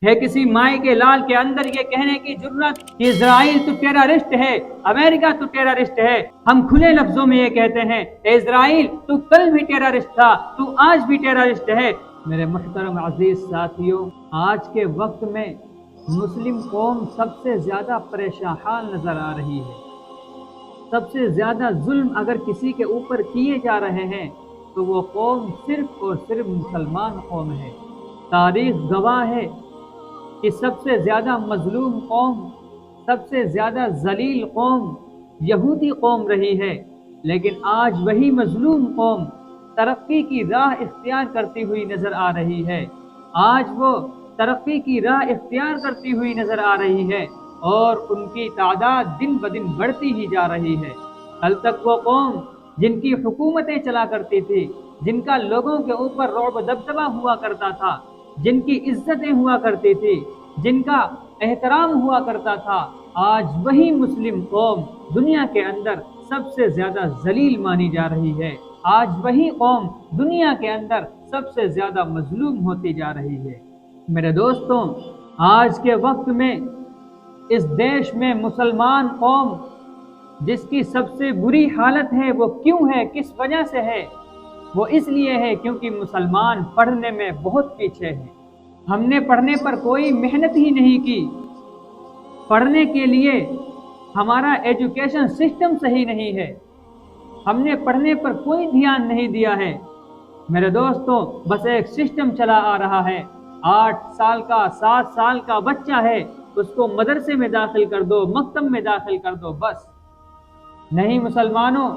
ہے کسی مائع کے لال کے اندر یہ کہنے کی جرت کہ اسرائیل تو ٹیررسٹ ہے، امریکہ تو ٹیررسٹ ہے؟ ہم کھلے لفظوں میں یہ کہتے ہیں اے اسرائیل تو کل بھی ٹیررسٹ تھا، تو آج بھی ٹیررسٹ ہے۔ میرے محترم عزیز ساتھیوں، آج کے وقت میں مسلم قوم سب سے زیادہ پریشان حال نظر آ رہی ہے۔ سب سے زیادہ ظلم اگر کسی کے اوپر کیے جا رہے ہیں تو وہ قوم صرف اور صرف مسلمان قوم ہے۔ تاریخ گواہ ہے کہ سب سے زیادہ مظلوم قوم، سب سے زیادہ ذلیل قوم یہودی قوم رہی ہے، لیکن آج وہی مظلوم قوم ترقی کی راہ اختیار کرتی ہوئی نظر آ رہی ہے۔ آج وہ ترقی کی راہ اختیار کرتی ہوئی نظر آ رہی ہے اور ان کی تعداد دن بدن بڑھتی ہی جا رہی ہے۔ کل تک وہ قوم جن کی حکومتیں چلا کرتی تھی، جن کا لوگوں کے اوپر رعب دبدبہ ہوا کرتا تھا، جن کی عزتیں ہوا کرتی تھی، جن کا احترام ہوا کرتا تھا، آج وہی مسلم قوم دنیا کے اندر سب سے زیادہ ذلیل مانی جا رہی ہے۔ آج وہی قوم دنیا کے اندر سب سے زیادہ مظلوم ہوتی جا رہی ہے۔ میرے دوستوں، آج کے وقت میں اس دیش میں مسلمان قوم جس کی سب سے بری حالت ہے وہ کیوں ہے، کس وجہ سے ہے؟ وہ اس لیے ہے کیونکہ مسلمان پڑھنے میں بہت پیچھے ہیں۔ ہم نے پڑھنے پر کوئی محنت ہی نہیں کی۔ پڑھنے کے لیے ہمارا ایجوکیشن سسٹم صحیح نہیں ہے۔ ہم نے پڑھنے پر کوئی دھیان نہیں دیا ہے۔ میرے دوستوں، بس ایک سسٹم چلا آ رہا ہے، 8 سال کا 7 سال کا بچہ ہے، اس کو مدرسے میں داخل کر دو، مکتب میں داخل کر دو، بس۔ نہیں مسلمانوں،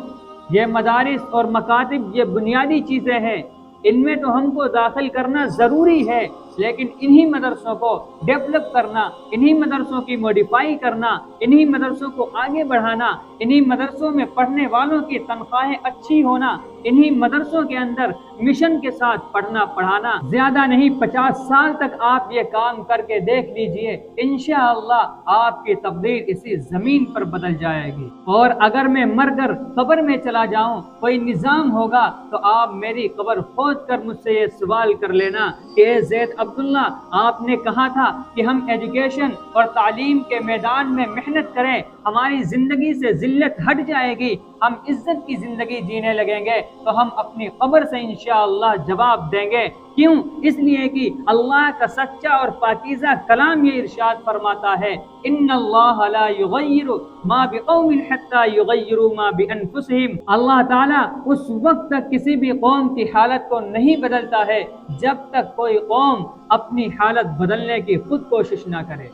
یہ مدارس اور مکاتب یہ بنیادی چیزیں ہیں، ان میں تو ہم کو داخل کرنا ضروری ہے، لیکن انہی مدرسوں کو ڈیولپ کرنا، انہی مدرسوں کی موڈیفائی کرنا، انہی مدرسوں کو آگے بڑھانا، انہی مدرسوں میں پڑھنے والوں کی تنخواہیں اچھی ہونا، انہی مدرسوں کے اندر مشن کے ساتھ پڑھنا پڑھانا، زیادہ نہیں 50 سال تک آپ یہ کام کر کے دیکھ لیجئے، انشاءاللہ آپ کی تقدیر اسی زمین پر بدل جائے گی۔ اور اگر میں مر کر قبر میں چلا جاؤں، کوئی نظام ہوگا تو آپ میری قبر کھود کر مجھ سے یہ سوال کر لینا کہ اے زید عبداللہ، آپ نے کہا تھا کہ ہم ایجوکیشن اور تعلیم کے میدان میں محنت کریں، ہماری زندگی سے ذلت ہٹ جائے گی، ہم عزت کی زندگی جینے لگیں گے، تو ہم اپنی قبر سے انشاءاللہ جواب دیں گے۔ کیوں؟ اس لیے کہ اللہ کا سچا اور پاکیزہ کلام یہ ارشاد فرماتا ہے، ان اللہ لا یغیر ما بقوم حتی یغیروا ما بانفسہم۔ اللہ تعالیٰ اس وقت تک کسی بھی قوم کی حالت کو نہیں بدلتا ہے جب تک کوئی قوم اپنی حالت بدلنے کی خود کوشش نہ کرے۔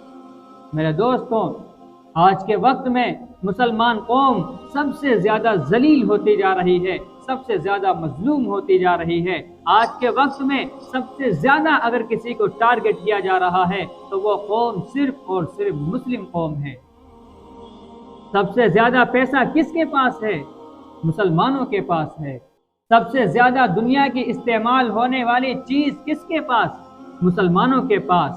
میرے دوستوں، آج کے وقت میں مسلمان قوم سب سے زیادہ ذلیل ہوتی جا رہی ہے، سب سے زیادہ مظلوم ہوتی جا رہی ہے۔ آج کے وقت میں سب سے زیادہ اگر کسی کو ٹارگٹ کیا جا رہا ہے تو وہ قوم صرف اور صرف مسلم قوم ہے۔ سب سے زیادہ پیسہ کس کے پاس ہے؟ مسلمانوں کے پاس ہے۔ سب سے زیادہ دنیا کی استعمال ہونے والی چیز کس کے پاس؟ مسلمانوں کے پاس۔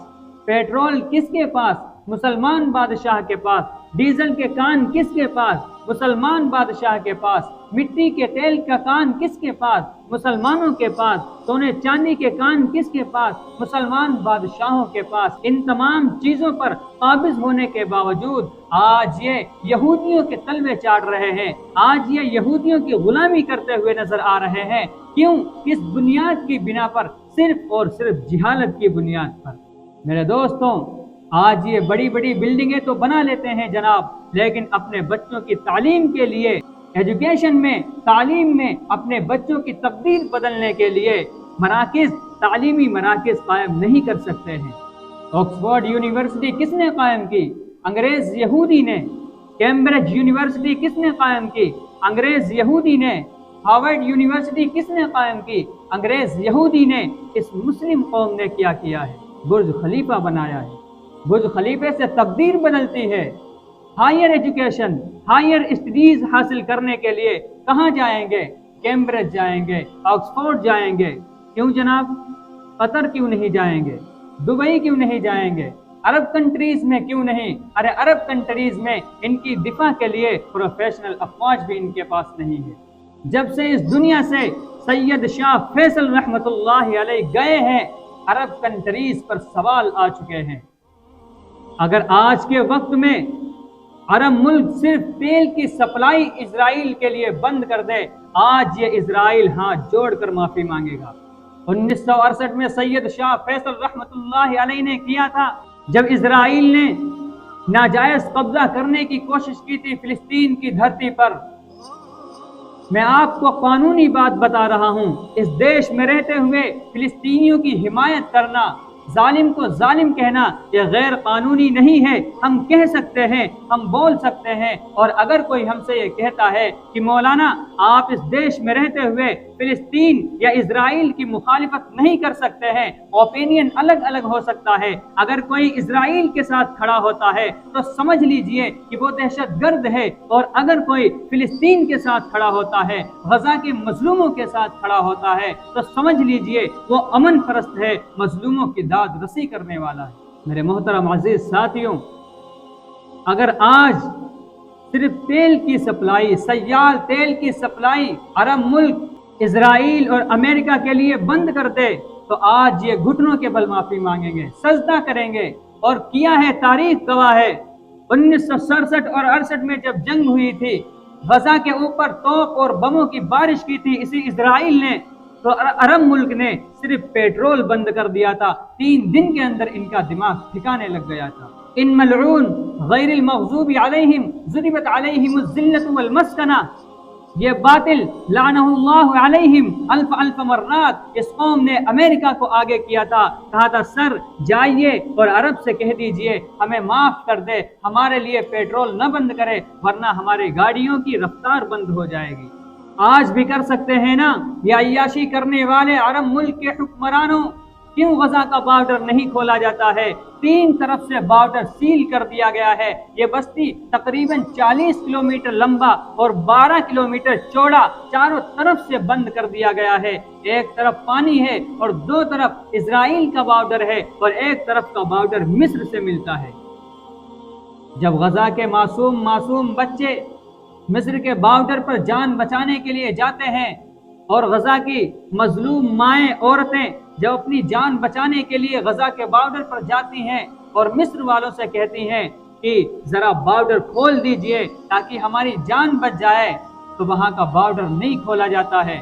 پیٹرول کس کے پاس؟ مسلمان بادشاہ کے پاس۔ ڈیزل کے کان کس کے پاس؟ مسلمان بادشاہ کے پاس۔ مٹی کے تیل کا کان کس کے پاس؟ مسلمانوں کے پاس۔ سونے چاندی کے کان کس کے پاس؟ مسلمان بادشاہوں کے پاس۔ ان تمام چیزوں پر قابض ہونے کے باوجود آج یہ یہودیوں کے تلوے چاٹ رہے ہیں، آج یہ یہودیوں کی غلامی کرتے ہوئے نظر آ رہے ہیں۔ کیوں؟ کس بنیاد کی بنا پر؟ صرف اور صرف جہالت کی بنیاد پر۔ میرے دوستوں، آج یہ بڑی بڑی بلڈنگیں تو بنا لیتے ہیں جناب، لیکن اپنے بچوں کی تعلیم کے لیے، ایجوکیشن میں، تعلیم میں اپنے بچوں کی تقدیر بدلنے کے لیے مراکز، تعلیمی مراکز قائم نہیں کر سکتے ہیں۔ آکسفورڈ یونیورسٹی کس نے قائم کی؟ انگریز یہودی نے۔ کیمبرج یونیورسٹی کس نے قائم کی؟ انگریز یہودی نے۔ ہارورڈ یونیورسٹی کس نے قائم کی؟ انگریز یہودی نے۔ اس مسلم قوم نے کیا کیا ہے؟ برج خلیفہ بنایا ہے۔ برج خلیفے سے تقدیر بدلتی ہے۔ ہائر ایجوکیشن، ہائر اسٹڈیز حاصل کرنے کے لیے کہاں جائیں گے؟ کیمبرج جائیں گے، آکسفورڈ جائیں گے۔ کیوں جناب؟ قطر کیوں نہیں جائیں گے؟ دبئی کیوں نہیں جائیں گے؟ عرب کنٹریز میں کیوں نہیں؟ ارے عرب کنٹریز میں ان کی دفاع کے لیے پروفیشنل افواج بھی ان کے پاس نہیں ہے۔ جب سے اس دنیا سے سید شاہ فیصل رحمت اللہ علیہ گئے ہیں، عرب کنٹریز پر سوال آ چکے ہیں۔ اگر آج کے وقت میں عرب ملک صرف تیل کی سپلائی اسرائیل کے لیے بند کر دے، آج یہ اسرائیل ہاتھ جوڑ کر معافی مانگے گا۔ 1968 میں سید شاہ فیصل رحمۃ اللہ علیہ نے کیا تھا، جب اسرائیل نے ناجائز قبضہ کرنے کی کوشش کی تھی فلسطین کی دھرتی پر۔ میں آپ کو قانونی بات بتا رہا ہوں، اس دیش میں رہتے ہوئے فلسطینیوں کی حمایت کرنا، ظالم کو ظالم کہنا، یہ غیر قانونی نہیں ہے۔ ہم کہہ سکتے ہیں، ہم بول سکتے ہیں، اور اگر کوئی ہم سے یہ کہتا ہے کہ مولانا آپ اس دیش میں رہتے ہوئے فلسطین یا اسرائیل کی مخالفت نہیں کر سکتے ہیں، اوپینین الگ الگ ہو سکتا ہے، اگر کوئی اسرائیل کے ساتھ کھڑا ہوتا ہے تو سمجھ لیجئے کہ وہ دہشت گرد ہے، اور اگر کوئی فلسطین کے ساتھ کھڑا ہوتا ہے، غزہ کے مظلوموں کے ساتھ کھڑا ہوتا ہے، تو سمجھ لیجئے وہ امن پرست ہے، مظلوموں کی داد رسی کرنے والا ہے۔ میرے محترم عزیز ساتھیوں، اگر آج صرف تیل کی سپلائی، سیال تیل کی سپلائی عرب ملک اسرائیل اور امریکہ کے لیے بند کر دے تو آج یہ گھٹنوں کے بل معافی مانگیں گے، سجدہ کریں گے، اور کیا ہے تاریخ گواہ ہے۔ 1967 اور 68 میں جب جنگ ہوئی تھی، غزہ کے اوپر توپ اور بموں کی بارش کی تھی اسی اسرائیل نے، تو عرب ملک نے صرف پیٹرول بند کر دیا تھا، 3 دن کے اندر ان کا دماغ ٹھکانے لگ گیا تھا۔ ان ملعون غیر المغضوب علیہم ضربت علیہم الذلۃ والمسکنہ، یہ باطل لعنہ اللہ علیہم الف الف مرات، اس قوم نے امریکہ کو آگے کیا تھا، کہا تھا سر جائیے اور عرب سے کہہ دیجئے ہمیں معاف کر دے، ہمارے لیے پیٹرول نہ بند کرے ورنہ ہماری گاڑیوں کی رفتار بند ہو جائے گی۔ آج بھی کر سکتے ہیں نا یہ عیاشی کرنے والے عرب ملک کے حکمرانوں؟ کیوں غزہ کا بارڈر نہیں کھولا جاتا ہے؟ 3 طرف سے بارڈر سیل کر دیا گیا ہے۔ یہ بستی تقریباً 40 کلومیٹر لمبا اور 12 کلومیٹر چوڑا چاروں طرف سے بند کر دیا گیا ہے۔ ایک طرف پانی ہے اور 2 طرف اسرائیل کا بارڈر ہے، اور ایک طرف کا بارڈر مصر سے ملتا ہے۔ جب غزہ کے معصوم بچے مصر کے بارڈر پر جان بچانے کے لیے جاتے ہیں، اور غزہ کی مظلوم مائیں عورتیں جب اپنی جان بچانے کے لیے غزہ کے بارڈر پر جاتی ہیں اور مصر والوں سے کہتی ہیں کہ ذرا بارڈر کھول دیجئے تاکہ ہماری جان بچ جائے، تو وہاں کا بارڈر نہیں کھولا جاتا ہے،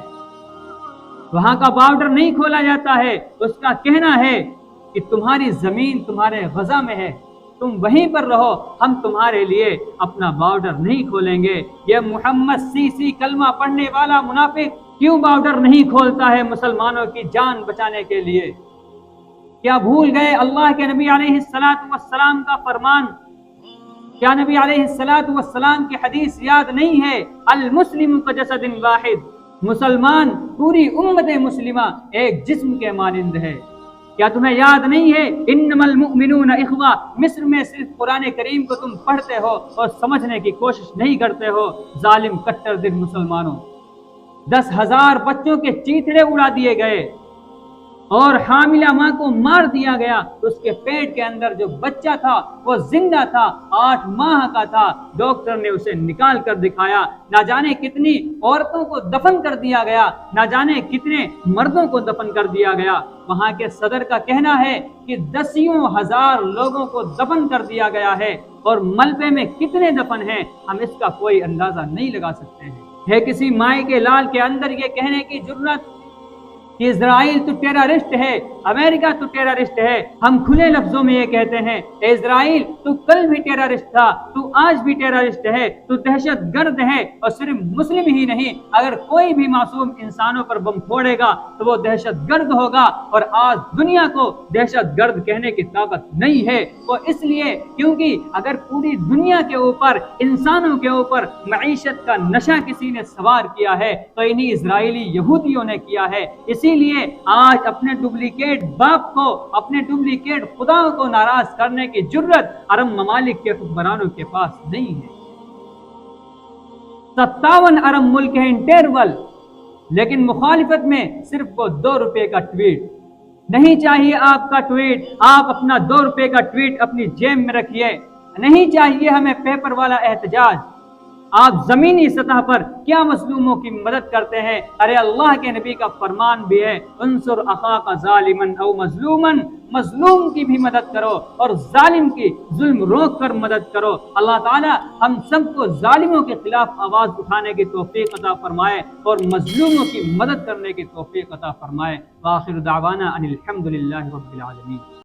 وہاں کا بارڈر نہیں کھولا جاتا ہے۔ اس کا کہنا ہے کہ تمہاری زمین تمہارے غزہ میں ہے، تم وہیں پر رہو، ہم تمہارے لیے اپنا بارڈر نہیں کھولیں گے۔ یہ محمد سی کلمہ پڑھنے والا منافق کیوں بارڈر نہیں کھولتا ہے مسلمانوں کی جان بچانے کے لیے؟ کیا بھول گئے اللہ کے نبی علیہ السلام کا فرمان؟ کیا نبی علیہ السلام کی حدیث یاد نہیں ہے؟ المسلم کجسد واحد، مسلمان پوری امت مسلمہ ایک جسم کے مانند ہے۔ کیا تمہیں یاد نہیں ہے انما المؤمنون اخوہ؟ مصر میں صرف قرآن کریم کو تم پڑھتے ہو اور سمجھنے کی کوشش نہیں کرتے ہو۔ ظالم کٹر دل مسلمانوں، 10,000 بچوں کے چیتڑے اڑا دیے گئے اور حاملہ ماں کو مار دیا گیا، اس کے پیٹ کے اندر جو بچہ تھا وہ زندہ تھا، 8 ماہ کا تھا، ڈاکٹر نے اسے نکال کر دکھایا۔ نہ جانے کتنی عورتوں کو دفن کر دیا گیا، نہ جانے کتنے مردوں کو دفن کر دیا گیا۔ وہاں کے صدر کا کہنا ہے کہ 10,000 لوگوں کو دفن کر دیا گیا ہے، اور ملبے میں کتنے دفن ہیں ہم اس کا کوئی اندازہ نہیں لگا سکتے ہیں۔ ہے کسی مائیں کے لال کے اندر یہ کہنے کی جرت کہ اسرائیل تو ٹیررسٹ ہے، امریکہ تو ٹیررسٹ ہے؟ ہم کھلے لفظوں میں یہ کہتے ہیں اے اسرائیل تو کل بھی ٹیررسٹ تھا، تو آج بھی ٹیررسٹ ہے، تو دہشت گرد ہے، اور صرف مسلم ہی نہیں، اگر کوئی بھی معصوم انسانوں پر بم پھوڑے گا تو وہ دہشت گرد ہوگا، اور آج دنیا کو دہشت گرد کہنے کی طاقت نہیں ہے۔ وہ اس لیے کیونکہ اگر پوری دنیا کے اوپر، انسانوں کے اوپر معیشت کا نشہ کسی نے سوار کیا ہے تو انہی اسرائیلی یہودیوں نے کیا ہے۔ اسی لیے آج اپنے ڈپلیکیٹ باپ کو، اپنے ڈپلیکیٹ خداؤں کو ناراض کرنے کی جرت عرب ممالک کے حکمرانوں کے پاس نہیں ہے۔ 57 عرب ملک ہیں انٹرول، لیکن مخالفت میں صرف وہ 2 روپے کا ٹویٹ نہیں چاہیے۔ آپ کا ٹویٹ، آپ اپنا 2 روپے کا ٹویٹ اپنی جیب میں رکھیے، نہیں چاہیے ہمیں پیپر والا احتجاج۔ آپ زمینی سطح پر کیا مظلوموں کی مدد کرتے ہیں؟ ارے اللہ کے نبی کا فرمان بھی ہے انصر اخاک ظالما او مظلوما، مظلوم کی بھی مدد کرو اور ظالم کی ظلم روک کر مدد کرو۔ اللہ تعالی ہم سب کو ظالموں کے خلاف آواز اٹھانے کی توفیق عطا فرمائے اور مظلوموں کی مدد کرنے کی توفیق عطا فرمائے۔ وآخر دعوانا ان الحمد للہ رب العالمین۔